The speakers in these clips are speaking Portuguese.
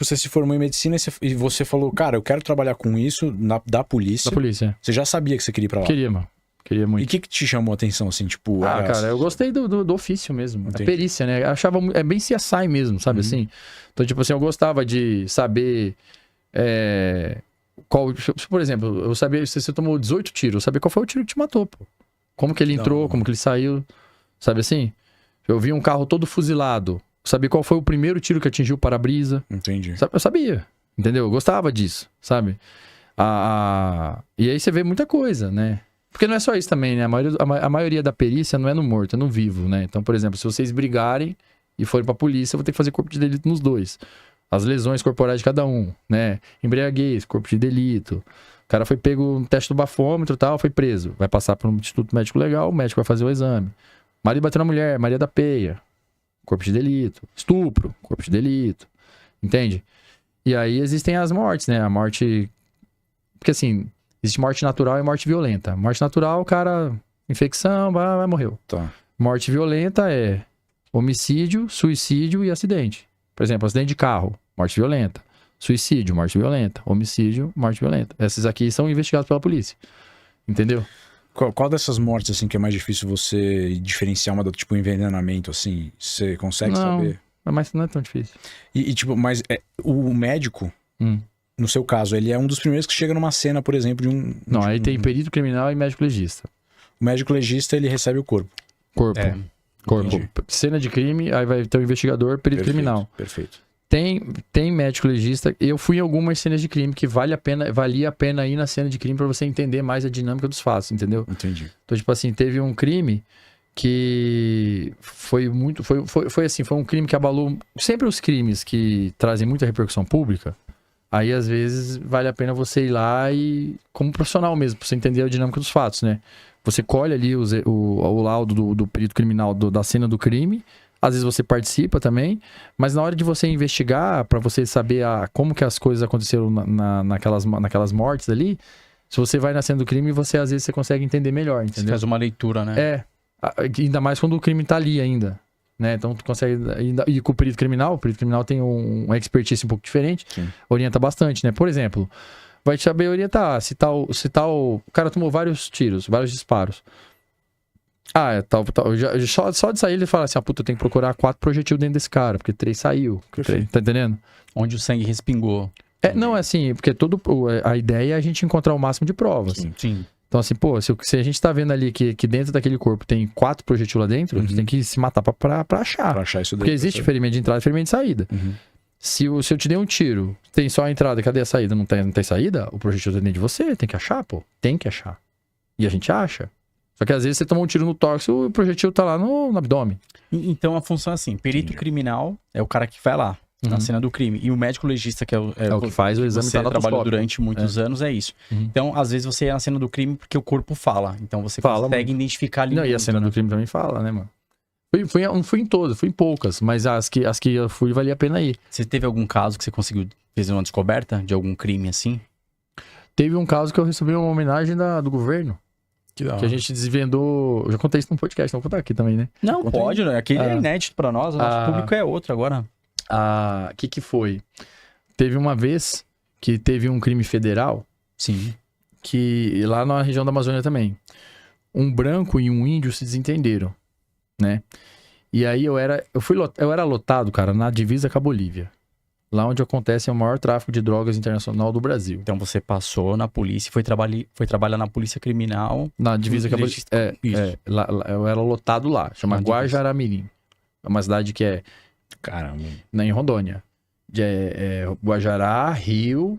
Você se formou em medicina e você falou, cara, eu quero trabalhar com isso da polícia. Da polícia. Você já sabia que você queria ir pra lá? Queria, mano. Queria muito. E o que te chamou a atenção, assim, tipo... Cara, eu gostei do ofício mesmo. Entendi. A perícia, né? Eu achava bem CSI mesmo, sabe assim? Então, tipo assim, eu gostava de saber qual... Por exemplo, eu sabia se você tomou 18 tiros, eu sabia qual foi o tiro que te matou, pô. Como que ele entrou, como que ele saiu, sabe assim? Eu vi um carro todo fuzilado, sabia qual foi o primeiro tiro que atingiu o para-brisa. Entendi. Eu sabia, entendeu? Eu gostava disso, sabe? E aí você vê muita coisa, né? Porque não é só isso também, né? A maioria da perícia não é no morto, é no vivo, né? Então, por exemplo, se vocês brigarem e forem pra polícia, eu vou ter que fazer corpo de delito nos dois. As lesões corporais de cada um, né? Embriaguez, corpo de delito. O cara foi pego no teste do bafômetro e tal, foi preso. Vai passar para um instituto médico legal, o médico vai fazer o exame. Marido bateu na mulher, Maria da Penha, corpo de delito. Estupro, corpo de delito. Entende? E aí existem as mortes, né? A morte... Porque assim... Existe morte natural e morte violenta. Morte natural, o cara, infecção, vai, morreu. Tá. Morte violenta é homicídio, suicídio e acidente. Por exemplo, acidente de carro, morte violenta. Suicídio, morte violenta. Homicídio, morte violenta. Esses aqui são investigados pela polícia. Entendeu? Qual dessas mortes, assim, que é mais difícil você diferenciar uma do tipo envenenamento, assim? Você consegue saber? Mas não é tão difícil. E tipo, mas o médico... No seu caso, ele é um dos primeiros que chega numa cena, por exemplo, de um... Não, aí tem perito criminal e médico legista. O médico legista, ele recebe o corpo. Corpo. Entendi. Cena de crime, aí vai ter o investigador, perito criminal. Perfeito. Tem médico legista. Eu fui em algumas cenas de crime que valia a pena ir na cena de crime pra você entender mais a dinâmica dos fatos, entendeu? Entendi. Então, tipo assim, teve um crime que foi um crime que abalou sempre os crimes que trazem muita repercussão pública. Aí, às vezes, vale a pena você ir lá e... Como profissional mesmo, pra você entender a dinâmica dos fatos, né? Você colhe ali o laudo do perito criminal da cena do crime. Às vezes você participa também. Mas na hora de você investigar, pra você saber como que as coisas aconteceram naquelas mortes ali... Se você vai na cena do crime, às vezes você consegue entender melhor, entendeu? Você faz uma leitura, né? Ainda mais quando o crime tá ali ainda. Né? Então tu consegue... E com o perito criminal tem uma expertise um pouco diferente. Sim. Orienta bastante, né? Por exemplo, vai te saber orientar se o cara tomou vários tiros, vários disparos. Só de sair ele fala assim, puta, eu tenho que procurar 4 projetil dentro desse cara, porque 3 saiu. Tá entendendo? Onde o sangue respingou. Não, é assim, porque a ideia é a gente encontrar o máximo de provas. Sim. Então, assim, se a gente tá vendo ali que dentro daquele corpo tem 4 projetil lá dentro, a gente tem que se matar pra achar. Pra achar isso daí. Porque existe ferimento de entrada e ferimento de saída. Se eu te dei um tiro, tem só a entrada, cadê a saída? Não tem saída? O projetil tá dentro de você, tem que achar, pô. Tem que achar. E a gente acha. Só que às vezes você tomou um tiro no tórax e o projetil tá lá no abdômen. Então a função é assim, perito criminal é o cara que vai lá. Na cena do crime. E o médico legista, que é o que faz o exame, você trabalhou durante muitos anos, é isso. Então, às vezes você é na cena do crime porque o corpo fala. Então você consegue identificar ali. Não, e a cena do crime também fala, né, mano? Não fui em todas, fui em poucas, mas as que eu fui, valia a pena ir. Você teve algum caso que você conseguiu fazer uma descoberta de algum crime assim? Teve um caso que eu recebi uma homenagem do governo. Que a gente desvendou. Eu já contei isso no podcast, não vou contar aqui também, né? Não, pode, né? Aquele é inédito pra nós, o nosso público é outro agora. Que foi? Teve uma vez que teve um crime federal. Sim. Que lá na região da Amazônia também. Um branco e um índio se desentenderam, né? E aí eu era lotado, cara, na divisa com a Bolívia. Lá onde acontece o maior tráfico de drogas internacional do Brasil. Então você passou na polícia e foi trabalhar na polícia criminal. Na divisa com a Bolívia. Eu era lotado lá. Chama Guajará-Mirim. É uma cidade que é... Caramba. Em Rondônia. Guajará, Rio,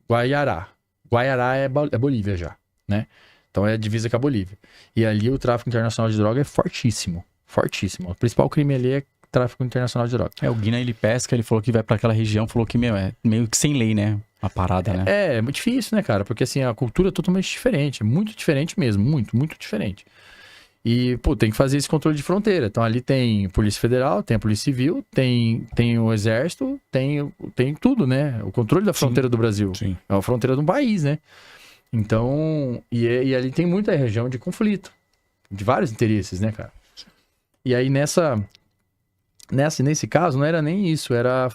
Guaiará. Guaiará é Bolívia já, né? Então é a divisa com a Bolívia. E ali o tráfico internacional de droga é fortíssimo. Fortíssimo. O principal crime ali é tráfico internacional de droga. O Guina, ele pesca, ele falou que vai pra aquela região, falou que, é meio que sem lei, né? A parada, né? É muito difícil, né, cara? Porque assim, a cultura é totalmente diferente. Muito diferente mesmo. Muito, muito diferente. E, tem que fazer esse controle de fronteira. Então, ali tem Polícia Federal, tem a Polícia Civil, tem o Exército, tem tudo, né? O controle da fronteira do Brasil. Sim. É a fronteira de um país, né? Então, e ali tem muita região de conflito. De vários interesses, né, cara? E aí, nesse caso, não era nem isso. Era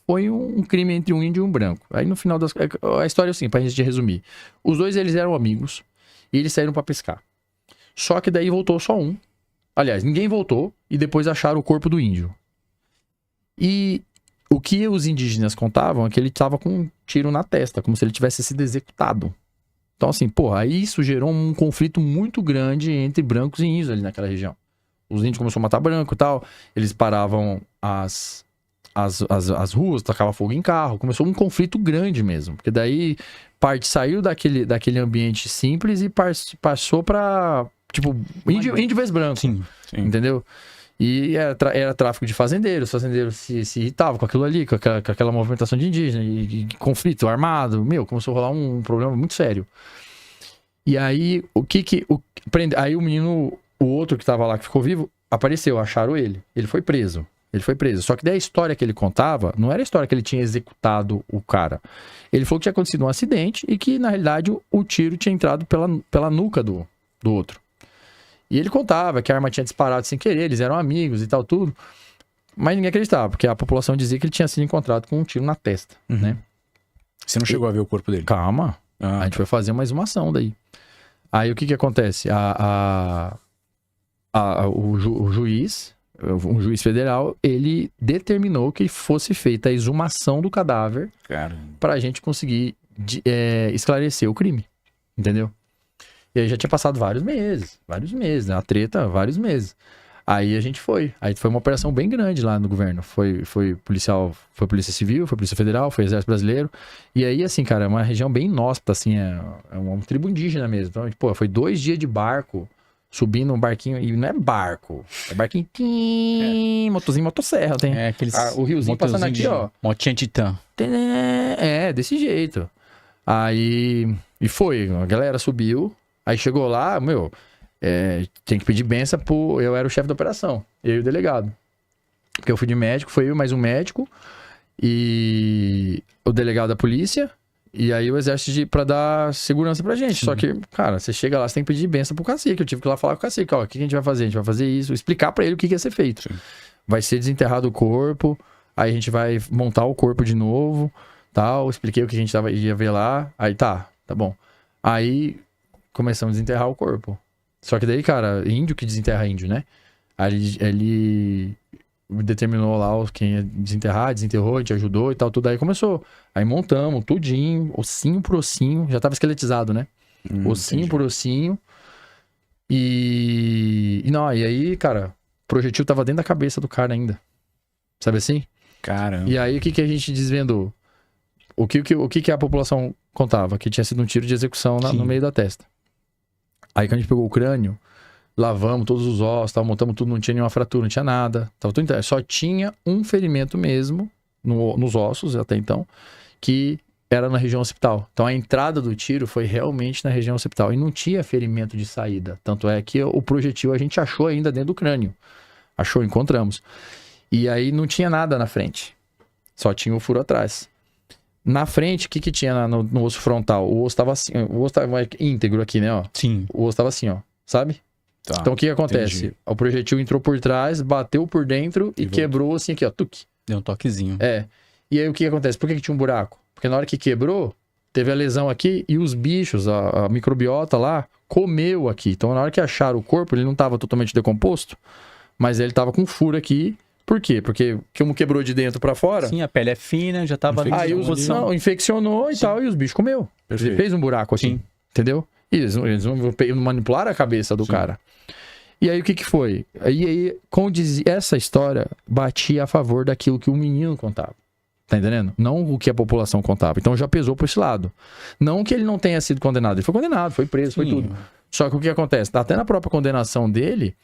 foi um crime entre um índio e um branco. Aí no final das... A história é assim, pra gente resumir. Os dois, eles eram amigos e eles saíram pra pescar. Só que daí voltou só um. Aliás, ninguém voltou e depois acharam o corpo do índio. E o que os indígenas contavam é que ele tava com um tiro na testa, como se ele tivesse sido executado. Então assim, porra, aí isso gerou um conflito muito grande entre brancos e índios ali naquela região. Os índios começaram a matar branco e tal, eles paravam as ruas, tacavam fogo em carro, começou um conflito grande mesmo, porque daí saiu daquele ambiente simples e passou pra, tipo, índio vs branco, Sim. entendeu? E era tráfico de fazendeiros, os fazendeiros se irritavam com aquilo ali, com aquela movimentação de indígena, e conflito armado, começou a rolar um problema muito sério. E aí, aí o menino, o outro que tava lá, que ficou vivo, apareceu, acharam ele foi preso. Só que daí a história que ele contava, não era a história que ele tinha executado o cara. Ele falou que tinha acontecido um acidente e que, na realidade, o tiro tinha entrado pela nuca do outro. E ele contava que a arma tinha disparado sem querer, eles eram amigos e tal, tudo. Mas ninguém acreditava, porque a população dizia que ele tinha sido encontrado com um tiro na testa, né? Você não chegou a ver o corpo dele? Calma. A gente foi fazer uma exumação daí. Aí o que acontece? O juiz, um juiz federal, ele determinou que fosse feita a exumação do cadáver pra gente conseguir esclarecer o crime. Entendeu? E aí já tinha passado vários meses, né? A treta, vários meses. Aí a gente foi. Aí foi uma operação bem grande lá no governo. Foi policial, foi Polícia Civil, foi Polícia Federal, foi Exército Brasileiro. E aí, assim, cara, é uma região bem inóspita, assim, é uma tribo indígena mesmo. Então, pô, foi 2 dias de barco, subindo um barquinho, e não é barco, é barquinho, motorzinho, motosserra, tem. É aqueles o riozinho passando aqui, ó. Motinha Titã. Desse jeito. Aí, e foi, a galera subiu, aí chegou lá, tem que pedir benção eu era o chefe da operação, eu e o delegado. Porque eu fui de médico, foi eu mais um médico e o delegado da polícia e aí o exército pra dar segurança pra gente. Só que, cara, você chega lá, você tem que pedir benção pro cacique. Eu tive que ir lá falar com o cacique, ó, o que a gente vai fazer? A gente vai fazer isso, explicar pra ele o que ia ser feito. Sim. Vai ser desenterrado o corpo, aí a gente vai montar o corpo de novo, tal. Expliquei o que a gente ia ver lá, aí tá bom. Aí começamos a desenterrar o corpo. Só que daí, cara, índio que desenterra índio, né? Aí ele determinou lá quem ia desenterrar, desenterrou, a gente ajudou e tal, tudo. Aí começou. Aí montamos tudinho, ossinho por ossinho. Já tava esqueletizado, né? Ossinho por ossinho. E aí, cara, o projetil tava dentro da cabeça do cara ainda. Sabe assim? Caramba. E aí, o que a gente desvendou? O que a população contava? Que tinha sido um tiro de execução no meio da testa. Aí quando a gente pegou o crânio, lavamos todos os ossos, montamos tudo, não tinha nenhuma fratura, não tinha nada. Tava tudo inteiro. Só tinha um ferimento mesmo nos ossos até então, que era na região occipital. Então a entrada do tiro foi realmente na região occipital. E não tinha ferimento de saída. Tanto é que o projetil a gente achou ainda dentro do crânio. Encontramos. E aí não tinha nada na frente. Só tinha o furo atrás. Na frente, o que tinha no osso frontal? O osso tava assim, o osso tava íntegro aqui, né, ó? Sim. O osso tava assim, ó, sabe? Tá, então o que acontece? Entendi. O projetil entrou por trás, bateu por dentro e quebrou assim aqui, ó, tuque. Deu um toquezinho. E aí o que acontece? Por que tinha um buraco? Porque na hora que quebrou, teve a lesão aqui e os bichos, a microbiota lá, comeu aqui. Então na hora que acharam o corpo, ele não tava totalmente decomposto, mas ele tava com furo aqui. Por quê? Porque como quebrou de dentro pra fora... Sim, a pele é fina, já tava... Aí infeccionou e tal, e os bichos comeu. Ele fez um buraco aqui, entendeu? E eles não manipularam a cabeça do cara. E aí o que foi? Aí, essa história batia a favor daquilo que o menino contava. Tá entendendo? Não o que a população contava. Então já pesou por esse lado. Não que ele não tenha sido condenado. Ele foi condenado, foi preso, foi tudo. Só que o que acontece? Até na própria condenação dele...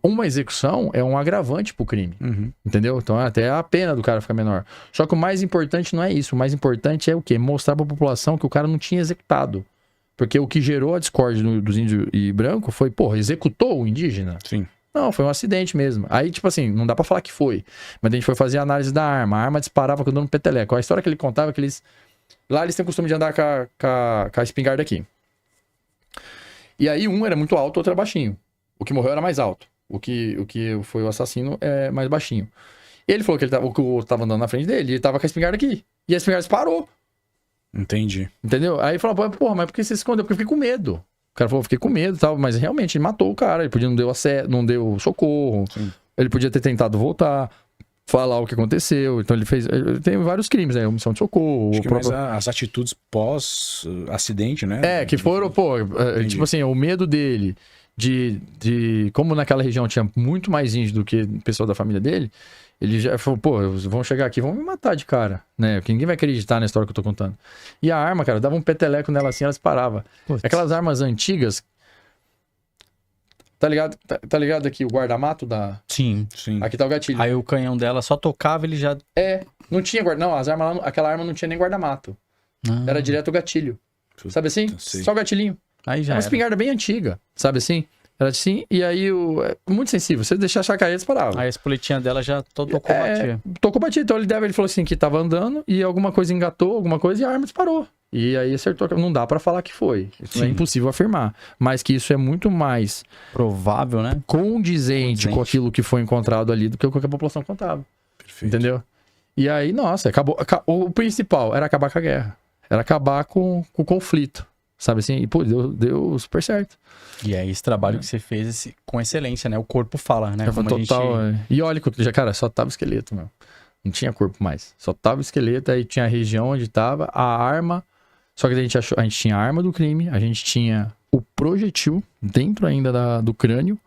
Uma execução é um agravante pro crime, entendeu? Então até a pena do cara fica menor. Só que o mais importante não é isso. O mais importante é o quê? Mostrar pra população que o cara não tinha executado. Porque o que gerou a discórdia dos índios e branco foi, executou o indígena? Sim. Não, foi um acidente mesmo. Aí, tipo assim, não dá pra falar que foi. Mas a gente foi fazer a análise da arma. A arma disparava com o dano peteleco. A história que ele contava é que lá eles têm o costume de andar com a espingarda aqui. E aí um era muito alto, outro era baixinho. O que morreu era mais alto. O que foi o assassino é mais baixinho. E ele falou que que o outro tava andando na frente dele, e ele tava com a espingarda aqui. E a espingarda parou. Entendi. Entendeu? Aí ele falou, porra, mas por que você se escondeu? Porque eu fiquei com medo. O cara falou, fiquei com medo e tal, mas realmente ele matou o cara, ele podia não deu socorro, Sim. ele podia ter tentado voltar, falar o que aconteceu. Então ele tem vários crimes, né? Omissão de socorro. Acho que mais as atitudes pós-acidente, né? Que foram, tipo assim, o medo dele como naquela região tinha muito mais índio do que pessoa da família dele, ele já falou, vão chegar aqui, vão me matar de cara, né? Porque ninguém vai acreditar na história que eu tô contando. E a arma, cara, dava um peteleco nela assim, ela disparava. Aquelas armas antigas, tá ligado? Tá ligado aqui o guarda-mato da... Sim. Aqui tá o gatilho. Aí o canhão dela só tocava, ele já... Não tinha não, aquela arma não tinha nem guarda-mato. Era direto o gatilho. Sabe assim? Só o gatilhinho. Aí já uma espingarda bem antiga, sabe assim? Era assim, e aí muito sensível. Se você deixar a cair, disparava. Aí a espoletinha dela já tocou batia. Tocou batia. Então ele falou assim que tava andando e alguma coisa engatou, e a arma disparou. E aí acertou. Não dá pra falar que foi. Isso é impossível afirmar. Mas que isso é muito mais provável, né? Condizente com aquilo que foi encontrado ali do que o que a população contava. Perfeito. Entendeu? E aí, nossa, o principal era acabar com a guerra. Era acabar com o conflito. Sabe assim? E, deu super certo. E aí, esse trabalho que você fez com excelência, né? O corpo fala, né? Como total. E olha, cara, só tava esqueleto, meu. Não tinha corpo mais. Só tava esqueleto, aí tinha a região onde tava, a arma. Só que a gente tinha a arma do crime, a gente tinha o projetil dentro ainda do crânio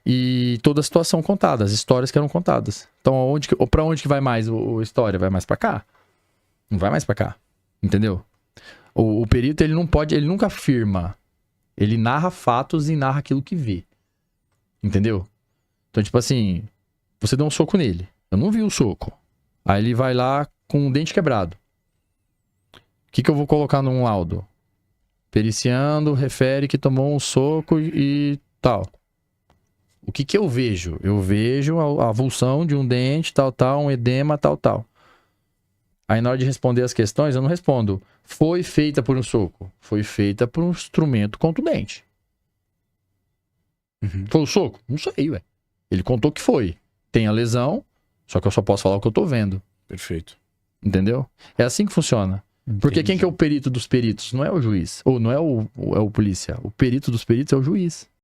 e toda a situação contada, as histórias que eram contadas. Então, pra onde que vai mais a história? Vai mais pra cá? Não vai mais pra cá. Entendeu? O perito, ele nunca afirma. Ele narra fatos e narra aquilo que vê. Entendeu? Então, tipo assim, você deu um soco nele. Eu não vi o soco. Aí ele vai lá com o dente quebrado. O que eu vou colocar num laudo? Periciando, refere que tomou um soco e tal. O que eu vejo? Eu vejo a avulsão de um dente, tal, um edema, tal. Aí na hora de responder as questões, eu não respondo. Foi feita por um soco. Foi feita por um instrumento contundente. Foi o soco? Não sei, ué. Ele contou que foi. Tem a lesão, só que eu só posso falar o que eu tô vendo. Perfeito. Entendeu? É assim que funciona. Entendi. Porque quem que é o perito dos peritos? Não é o juiz. Ou não é o polícia. O perito dos peritos é o juiz.